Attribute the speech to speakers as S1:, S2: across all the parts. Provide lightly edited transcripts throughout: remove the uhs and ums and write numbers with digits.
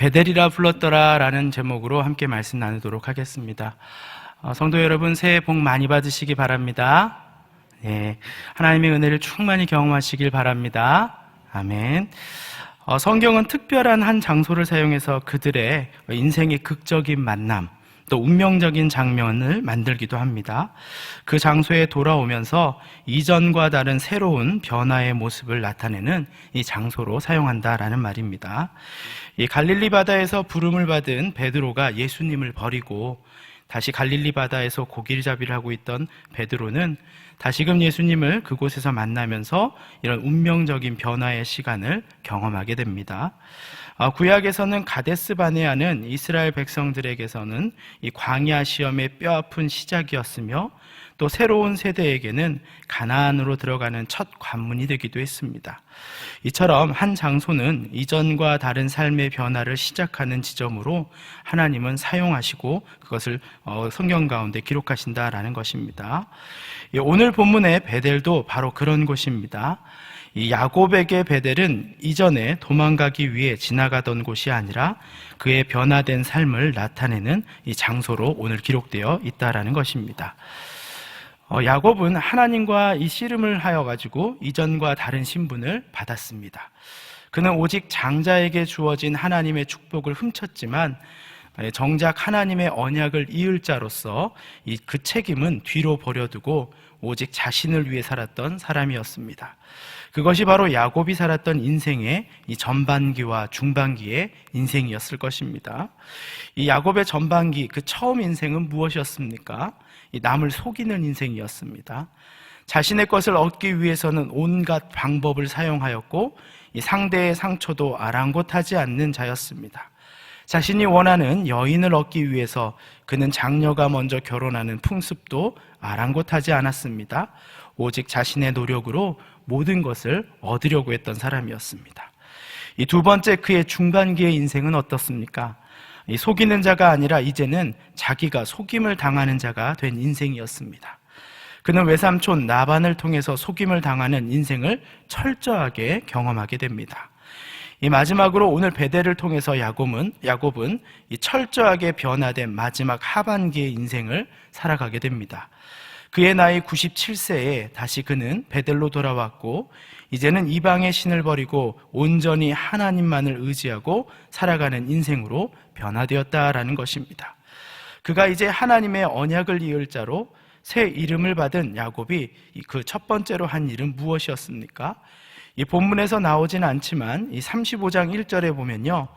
S1: 베델이라 불렀더라 라는 제목으로 함께 말씀 나누도록 하겠습니다. 성도 여러분, 새해 복 많이 받으시기 바랍니다. 네, 하나님의 은혜를 충만히 경험하시길 바랍니다. 아멘. 성경은 특별한 한 장소를 사용해서 그들의 인생의 극적인 만남, 또 운명적인 장면을 만들기도 합니다. 그 장소에 돌아오면서 이전과 다른 새로운 변화의 모습을 나타내는 이 장소로 사용한다라는 말입니다. 이 갈릴리 바다에서 부름을 받은 베드로가 예수님을 버리고 다시 갈릴리 바다에서 고기잡이를 하고 있던 베드로는 다시금 예수님을 그곳에서 만나면서 이런 운명적인 변화의 시간을 경험하게 됩니다. 구약에서는 가데스 바네아는 이스라엘 백성들에게서는 이 광야 시험의 뼈아픈 시작이었으며 또 새로운 세대에게는 가나안으로 들어가는 첫 관문이 되기도 했습니다. 이처럼 한 장소는 이전과 다른 삶의 변화를 시작하는 지점으로 하나님은 사용하시고 그것을 성경 가운데 기록하신다라는 것입니다. 오늘 본문의 베델도 바로 그런 곳입니다. 이 야곱에게 베델은 이전에 도망가기 위해 지나가던 곳이 아니라 그의 변화된 삶을 나타내는 이 장소로 오늘 기록되어 있다라는 것입니다. 야곱은 하나님과 이 씨름을 하여 가지고 이전과 다른 신분을 받았습니다. 그는 오직 장자에게 주어진 하나님의 축복을 훔쳤지만 정작 하나님의 언약을 이을 자로서 그 책임은 뒤로 버려두고 오직 자신을 위해 살았던 사람이었습니다. 그것이 바로 야곱이 살았던 인생의 이 전반기와 중반기의 인생이었을 것입니다. 이 야곱의 전반기, 그 처음 인생은 무엇이었습니까? 이 남을 속이는 인생이었습니다. 자신의 것을 얻기 위해서는 온갖 방법을 사용하였고 이 상대의 상처도 아랑곳하지 않는 자였습니다. 자신이 원하는 여인을 얻기 위해서 그는 장녀가 먼저 결혼하는 풍습도 아랑곳하지 않았습니다. 오직 자신의 노력으로 모든 것을 얻으려고 했던 사람이었습니다. 이 두 번째, 그의 중반기의 인생은 어떻습니까? 이 속이는 자가 아니라 이제는 자기가 속임을 당하는 자가 된 인생이었습니다. 그는 외삼촌 라반을 통해서 속임을 당하는 인생을 철저하게 경험하게 됩니다. 이 마지막으로 오늘 베델을 통해서 야곱은 이 철저하게 변화된 마지막 하반기의 인생을 살아가게 됩니다. 그의 나이 97세에 다시 그는 베델로 돌아왔고 이제는 이방의 신을 버리고 온전히 하나님만을 의지하고 살아가는 인생으로 변화되었다라는 것입니다. 그가 이제 하나님의 언약을 이을 자로 새 이름을 받은 야곱이 그 첫 번째로 한 일은 무엇이었습니까? 이 본문에서 나오진 않지만 이 35장 1절에 보면요,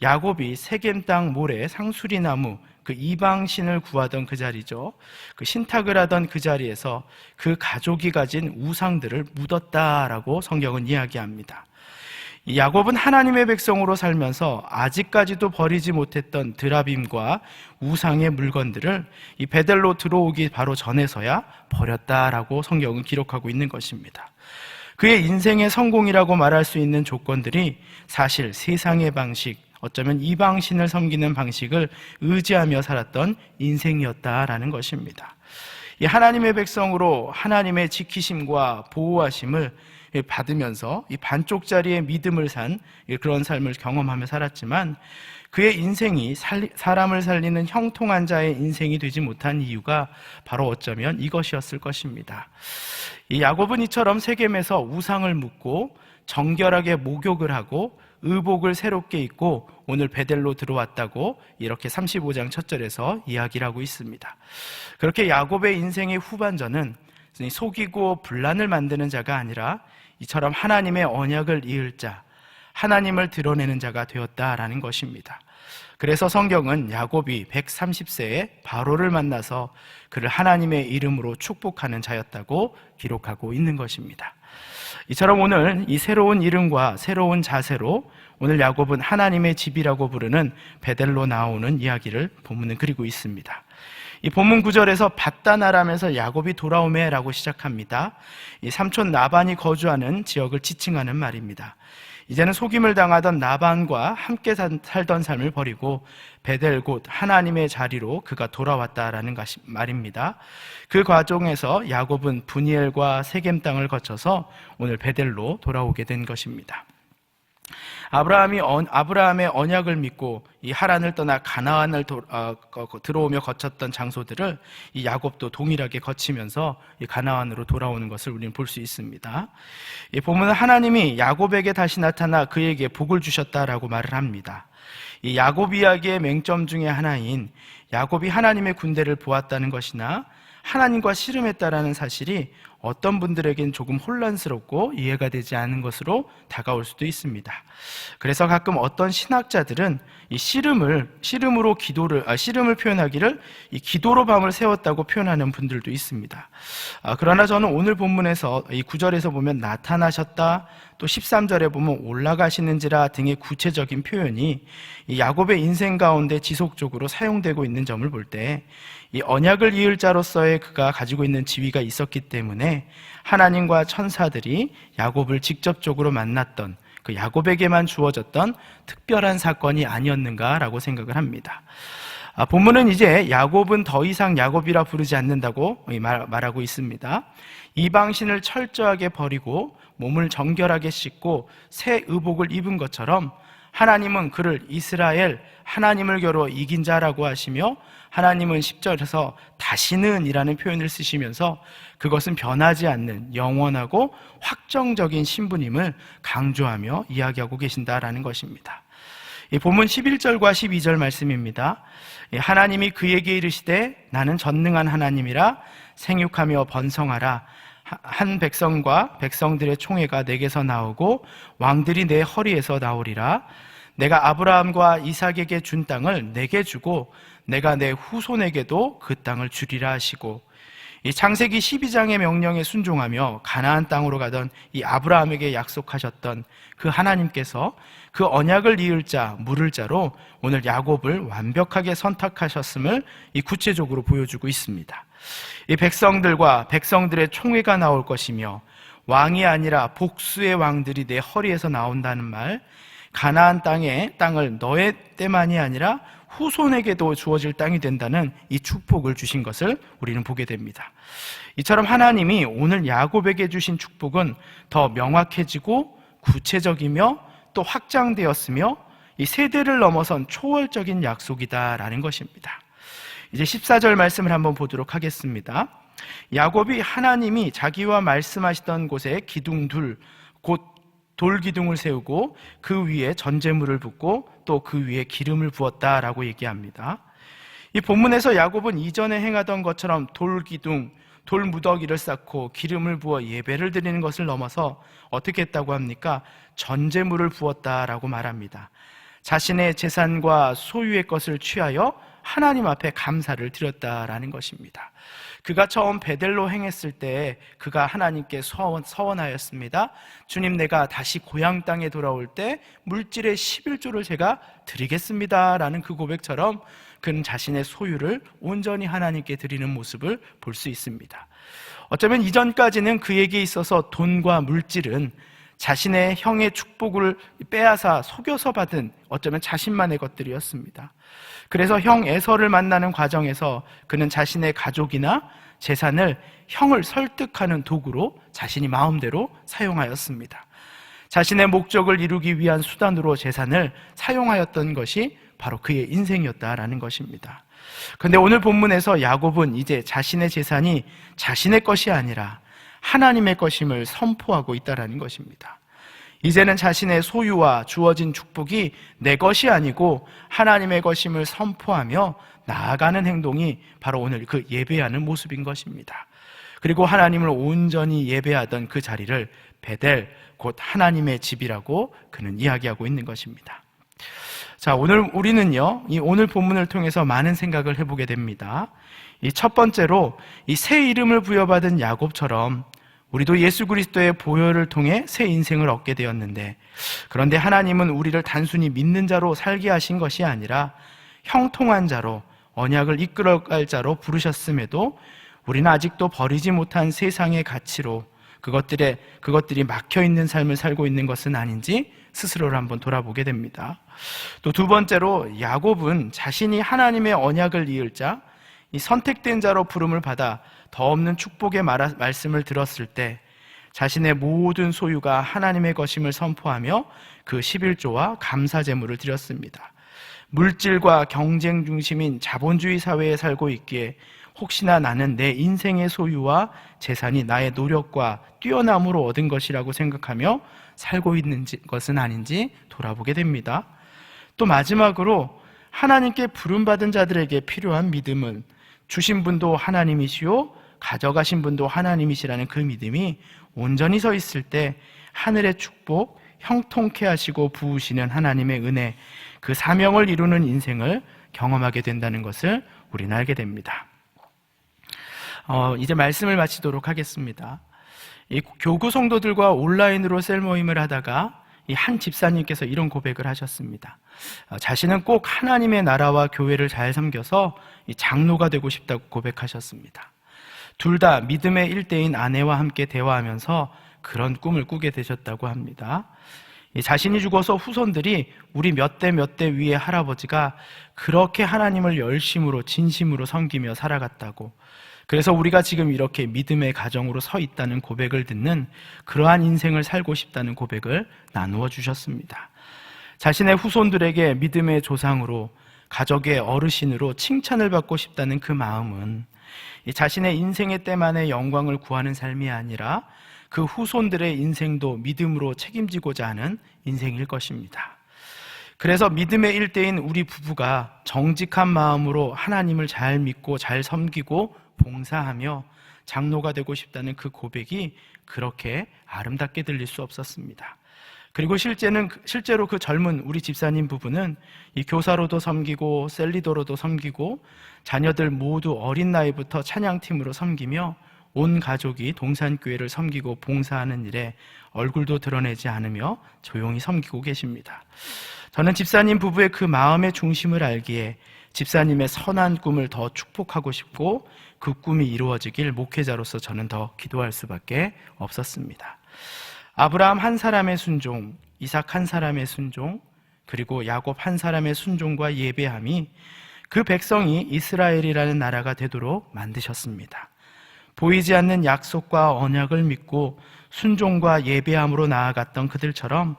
S1: 야곱이 세겜 땅 모래 상수리나무 그 이방신을 구하던 그 자리죠, 그 신탁을 하던 그 자리에서 그 가족이 가진 우상들을 묻었다라고 성경은 이야기합니다. 이 야곱은 하나님의 백성으로 살면서 아직까지도 버리지 못했던 드라빔과 우상의 물건들을 이 베델로 들어오기 바로 전에서야 버렸다라고 성경은 기록하고 있는 것입니다. 그의 인생의 성공이라고 말할 수 있는 조건들이 사실 세상의 방식, 어쩌면 이방신을 섬기는 방식을 의지하며 살았던 인생이었다라는 것입니다. 이 하나님의 백성으로 하나님의 지키심과 보호하심을 받으면서 이 반쪽짜리의 믿음을 산 그런 삶을 경험하며 살았지만 그의 인생이 사람을 살리는 형통한 자의 인생이 되지 못한 이유가 바로 어쩌면 이것이었을 것입니다. 이 야곱은 이처럼 세겜에서 우상을 묻고 정결하게 목욕을 하고 의복을 새롭게 입고 오늘 베델로 들어왔다고 이렇게 35장 첫 절에서 이야기를 하고 있습니다. 그렇게 야곱의 인생의 후반전은 속이고 분란을 만드는 자가 아니라 이처럼 하나님의 언약을 이을 자, 하나님을 드러내는 자가 되었다라는 것입니다. 그래서 성경은 야곱이 130세에 바로를 만나서 그를 하나님의 이름으로 축복하는 자였다고 기록하고 있는 것입니다. 이처럼 오늘 이 새로운 이름과 새로운 자세로 오늘 야곱은 하나님의 집이라고 부르는 베델로 나오는 이야기를 본문은 그리고 있습니다. 이 본문 9절에서 밧단-아람에서 야곱이 돌아오매라고 시작합니다. 이 삼촌 라반이 거주하는 지역을 지칭하는 말입니다. 이제는 속임을 당하던 라반과 함께 살던 삶을 버리고 베델 곧 하나님의 자리로 그가 돌아왔다라는 말입니다. 그 과정에서 야곱은 브니엘과 세겜 땅을 거쳐서 오늘 베델로 돌아오게 된 것입니다. 아브라함의 언약을 믿고 이 하란을 떠나 가나안을 들어오며 거쳤던 장소들을 이 야곱도 동일하게 거치면서 이 가나안으로 돌아오는 것을 우리는 볼 수 있습니다. 이 본문은 하나님이 야곱에게 다시 나타나 그에게 복을 주셨다라고 말을 합니다. 이 야곱 이야기의 맹점 중에 하나인 야곱이 하나님의 군대를 보았다는 것이나 하나님과 씨름했다라는 사실이 어떤 분들에겐 조금 혼란스럽고 이해가 되지 않은 것으로 다가올 수도 있습니다. 그래서 가끔 어떤 신학자들은 이 씨름을 표현하기를 이 기도로 밤을 새웠다고 표현하는 분들도 있습니다. 그러나 저는 오늘 본문에서 이 9절에서 보면 나타나셨다, 또 13절에 보면 올라가시는지라 등의 구체적인 표현이 이 야곱의 인생 가운데 지속적으로 사용되고 있는 점을 볼 때 이 언약을 이을 자로서의 그가 가지고 있는 지위가 있었기 때문에 하나님과 천사들이 야곱을 직접적으로 만났던 그 야곱에게만 주어졌던 특별한 사건이 아니었는가라고 생각을 합니다. 본문은 이제 야곱은 더 이상 야곱이라 부르지 않는다고 말하고 있습니다. 이방신을 철저하게 버리고 몸을 정결하게 씻고 새 의복을 입은 것처럼 하나님은 그를 이스라엘, 하나님을 겨루 이긴 자라고 하시며, 하나님은 10절에서 다시는 이라는 표현을 쓰시면서 그것은 변하지 않는 영원하고 확정적인 신분임을 강조하며 이야기하고 계신다라는 것입니다. 이 본문 11절과 12절 말씀입니다. 하나님이 그에게 이르시되 나는 전능한 하나님이라 생육하며 번성하라. 한 백성과 백성들의 총회가 내게서 나오고 왕들이 내 허리에서 나오리라. 내가 아브라함과 이삭에게 준 땅을 내게 주고 내가 내 후손에게도 그 땅을 주리라 하시고, 이 창세기 12장의 명령에 순종하며 가나안 땅으로 가던 이 아브라함에게 약속하셨던 그 하나님께서 그 언약을 이을 자, 물을 자로 오늘 야곱을 완벽하게 선택하셨음을 이 구체적으로 보여주고 있습니다. 이 백성들과 백성들의 총회가 나올 것이며 왕이 아니라 복수의 왕들이 내 허리에서 나온다는 말, 가나안 땅을 너의 때만이 아니라 후손에게도 주어질 땅이 된다는 이 축복을 주신 것을 우리는 보게 됩니다. 이처럼 하나님이 오늘 야곱에게 주신 축복은 더 명확해지고 구체적이며 또 확장되었으며 이 세대를 넘어선 초월적인 약속이다라는 것입니다. 이제 14절 말씀을 한번 보도록 하겠습니다. 야곱이 하나님이 자기와 말씀하시던 곳에 기둥둘, 곧 돌기둥을 세우고 그 위에 전제물을 붓고 또 그 위에 기름을 부었다라고 얘기합니다. 이 본문에서 야곱은 이전에 행하던 것처럼 돌기둥, 돌무더기를 쌓고 기름을 부어 예배를 드리는 것을 넘어서 어떻게 했다고 합니까? 전제물을 부었다라고 말합니다. 자신의 재산과 소유의 것을 취하여 하나님 앞에 감사를 드렸다라는 것입니다. 그가 처음 베델로 행했을 때 그가 하나님께 서원하였습니다. 주님, 내가 다시 고향 땅에 돌아올 때 물질의 11조를 제가 드리겠습니다 라는 그 고백처럼 그는 자신의 소유를 온전히 하나님께 드리는 모습을 볼 수 있습니다. 어쩌면 이전까지는 그에게 있어서 돈과 물질은 자신의 형의 축복을 빼앗아 속여서 받은 어쩌면 자신만의 것들이었습니다. 그래서 형 에서를 만나는 과정에서 그는 자신의 가족이나 재산을 형을 설득하는 도구로 자신이 마음대로 사용하였습니다. 자신의 목적을 이루기 위한 수단으로 재산을 사용하였던 것이 바로 그의 인생이었다라는 것입니다. 그런데 오늘 본문에서 야곱은 이제 자신의 재산이 자신의 것이 아니라 하나님의 것임을 선포하고 있다라는 것입니다. 이제는 자신의 소유와 주어진 축복이 내 것이 아니고 하나님의 것임을 선포하며 나아가는 행동이 바로 오늘 그 예배하는 모습인 것입니다. 그리고 하나님을 온전히 예배하던 그 자리를 베델, 곧 하나님의 집이라고 그는 이야기하고 있는 것입니다. 자, 오늘 우리는요, 이 오늘 본문을 통해서 많은 생각을 해보게 됩니다. 이 첫 번째로 이 새 이름을 부여받은 야곱처럼 우리도 예수 그리스도의 보혈을 통해 새 인생을 얻게 되었는데, 그런데 하나님은 우리를 단순히 믿는 자로 살게 하신 것이 아니라 형통한 자로, 언약을 이끌어갈 자로 부르셨음에도 우리는 아직도 버리지 못한 세상의 가치로 그것들이 막혀있는 삶을 살고 있는 것은 아닌지 스스로를 한번 돌아보게 됩니다. 또 두 번째로 야곱은 자신이 하나님의 언약을 이을 자, 이 선택된 자로 부름을 받아 더 없는 축복의 말씀을 들었을 때 자신의 모든 소유가 하나님의 것임을 선포하며 그 11조와 감사 제물을 드렸습니다. 물질과 경쟁 중심인 자본주의 사회에 살고 있기에 혹시나 나는 내 인생의 소유와 재산이 나의 노력과 뛰어남으로 얻은 것이라고 생각하며 살고 있는 것은 아닌지 돌아보게 됩니다. 또 마지막으로 하나님께 부름받은 자들에게 필요한 믿음은 주신 분도 하나님이시요 가져가신 분도 하나님이시라는 그 믿음이 온전히 서 있을 때 하늘의 축복, 형통케 하시고 부으시는 하나님의 은혜, 그 사명을 이루는 인생을 경험하게 된다는 것을 우리는 알게 됩니다. 이제 말씀을 마치도록 하겠습니다. 이 교구 성도들과 온라인으로 셀 모임을 하다가 이 한 집사님께서 이런 고백을 하셨습니다. 자신은 꼭 하나님의 나라와 교회를 잘 섬겨서 이 장로가 되고 싶다고 고백하셨습니다. 둘 다 믿음의 일대인 아내와 함께 대화하면서 그런 꿈을 꾸게 되셨다고 합니다. 자신이 죽어서 후손들이 우리 몇 대 위의 할아버지가 그렇게 하나님을 열심으로 진심으로 섬기며 살아갔다고, 그래서 우리가 지금 이렇게 믿음의 가정으로 서 있다는 고백을 듣는 그러한 인생을 살고 싶다는 고백을 나누어 주셨습니다. 자신의 후손들에게 믿음의 조상으로, 가족의 어르신으로 칭찬을 받고 싶다는 그 마음은 자신의 인생의 때만의 영광을 구하는 삶이 아니라 그 후손들의 인생도 믿음으로 책임지고자 하는 인생일 것입니다. 그래서 믿음의 일대인 우리 부부가 정직한 마음으로 하나님을 잘 믿고 잘 섬기고 봉사하며 장로가 되고 싶다는 그 고백이 그렇게 아름답게 들릴 수 없었습니다. 그리고 실제로 그 젊은 우리 집사님 부부는 이 교사로도 섬기고 셀리더로도 섬기고 자녀들 모두 어린 나이부터 찬양팀으로 섬기며 온 가족이 동산교회를 섬기고 봉사하는 일에 얼굴도 드러내지 않으며 조용히 섬기고 계십니다. 저는 집사님 부부의 그 마음의 중심을 알기에 집사님의 선한 꿈을 더 축복하고 싶고 그 꿈이 이루어지길 목회자로서 저는 더 기도할 수밖에 없었습니다. 아브라함 한 사람의 순종, 이삭 한 사람의 순종, 그리고 야곱 한 사람의 순종과 예배함이 그 백성이 이스라엘이라는 나라가 되도록 만드셨습니다. 보이지 않는 약속과 언약을 믿고 순종과 예배함으로 나아갔던 그들처럼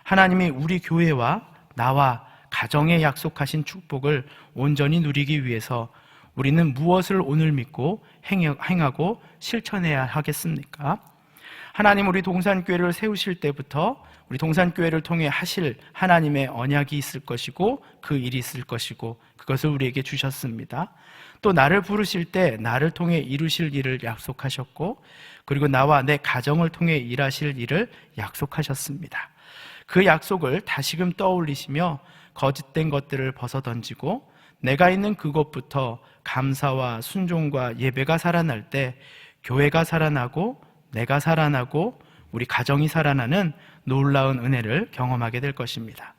S1: 하나님이 우리 교회와 나와 가정에 약속하신 축복을 온전히 누리기 위해서 우리는 무엇을 오늘 믿고 행하고 실천해야 하겠습니까? 하나님 우리 동산교회를 세우실 때부터 우리 동산교회를 통해 하실 하나님의 언약이 있을 것이고 그 일이 있을 것이고 그것을 우리에게 주셨습니다. 또 나를 부르실 때 나를 통해 이루실 일을 약속하셨고 그리고 나와 내 가정을 통해 일하실 일을 약속하셨습니다. 그 약속을 다시금 떠올리시며 거짓된 것들을 벗어던지고 내가 있는 그곳부터 감사와 순종과 예배가 살아날 때 교회가 살아나고 내가 살아나고 우리 가정이 살아나는 놀라운 은혜를 경험하게 될 것입니다.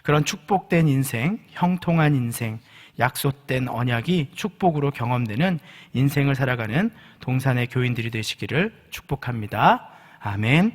S1: 그런 축복된 인생, 형통한 인생, 약속된 언약이 축복으로 경험되는 인생을 살아가는 동산의 교인들이 되시기를 축복합니다. 아멘.